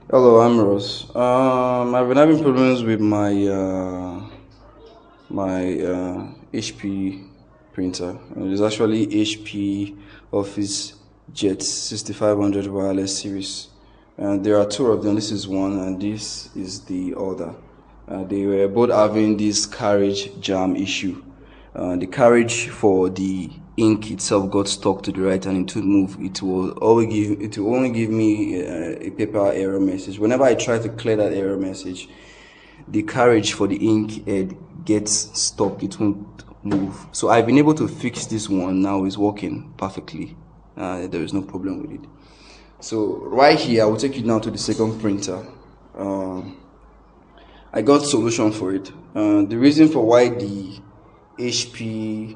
Hello, I'm Ross. I've been having problems with my HP printer. It's actually HP Officejet 6500 wireless series. There are two of them. This is one, and this is the other. They were both having this carriage jam issue. The carriage for the ink itself got stuck to the right and it would move. It will only give me a paper error message. Whenever I try to clear that error message, the carriage for the ink head gets stuck. It won't move. So I've been able to fix this one. Now it's working perfectly. There is no problem with it. So right here, I will take you now to the second printer. I got solution for it. The reason for why the HP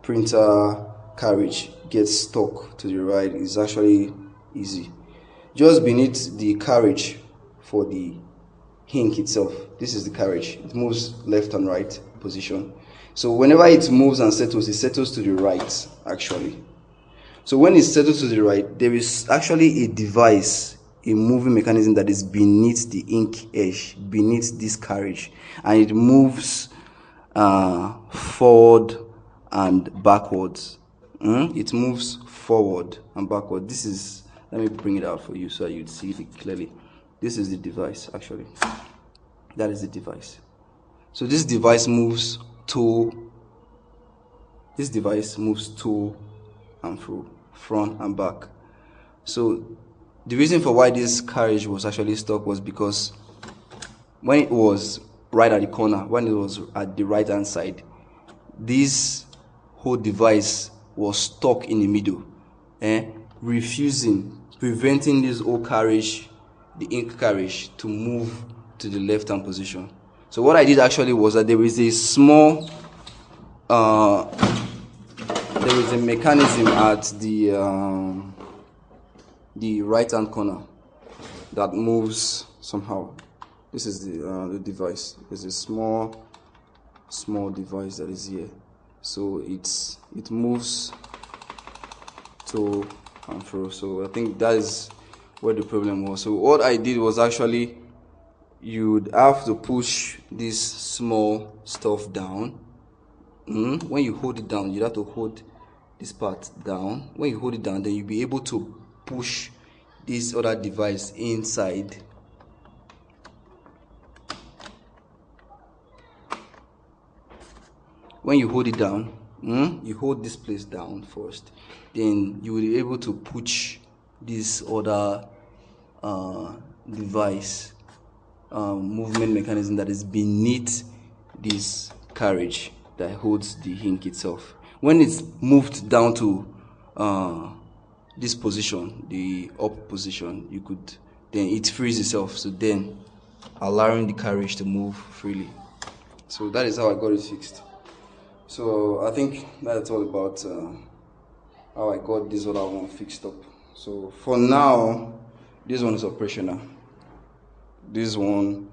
printer carriage gets stuck to the right is actually easy. Just beneath the carriage for the ink itself, this is the carriage. It moves left and right position. So whenever it moves and settles, it settles to the right actually. So when it settles to the right, there is actually a device, a moving mechanism that is beneath the ink edge, beneath this carriage, and it moves forward and backwards. It moves forward and backward. This is, let me bring it out for you so you'd see it clearly. This is the device actually. That is the device. So this device moves to and fro, front and back. So the reason for why this carriage was actually stuck was because when it was right at the corner, when it was at the right hand side, this whole device was stuck in the middle, preventing this whole carriage, the ink carriage, to move to the left hand position. So what I did actually was that there is a small there is a mechanism at the right hand corner that moves somehow. This is the device. There's a small device that is here, so it moves to and fro. So I think that is where the problem was. So what I did was actually, you'd have to push this small stuff down. When you hold it down, you'd have to hold this part down. When you hold it down, then you'll be able to push this other device inside. When you hold it down, you hold this place down first, then you will be able to push this other device movement mechanism that is beneath this carriage that holds the ink itself. When it's moved down to this position, the up position, then it frees itself, so then allowing the carriage to move freely. So that is how I got it fixed. So I think that's all about how I got this other one fixed up. So for now, this one is operational. This one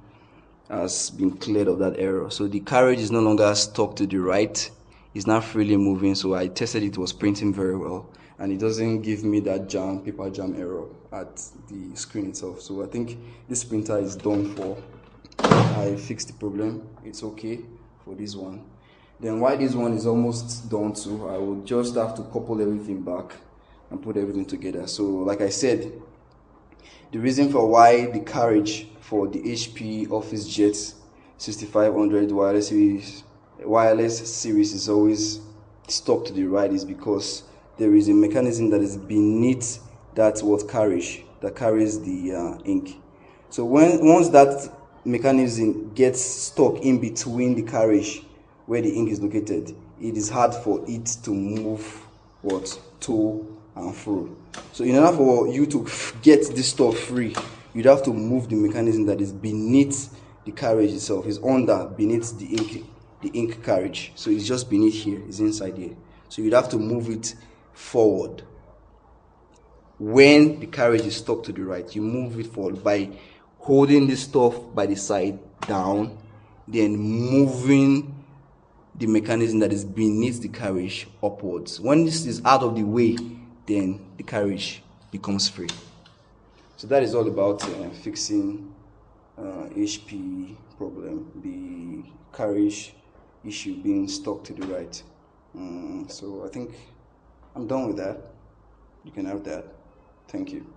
has been cleared of that error. So the carriage is no longer stuck to the right. It's not freely moving. So I tested it, was printing very well. And it doesn't give me that paper jam error at the screen itself. So I think this printer is done for. I fixed the problem. It's okay for this one. Then while this one is almost done too, I will just have to couple everything back and put everything together. So like I said, the reason for why the carriage for the HP Officejet 6500 wireless series is always stuck to the right is because there is a mechanism that is beneath that carriage that carries the ink. So once that mechanism gets stuck in between the carriage where the ink is located, it is hard for it to move to and fro. So in order for you to get this stuff free, you'd have to move the mechanism that is beneath the carriage itself. It's beneath the ink carriage. So it's just beneath here, it's inside here. So you'd have to move it forward. When the carriage is stuck to the right, you move it forward by holding this stuff by the side down, then moving the mechanism that is beneath the carriage upwards. When this is out of the way, then the carriage becomes free. So that is all about fixing HP problem, the carriage issue being stuck to the right. So I think I'm done with that. You can have that. Thank you.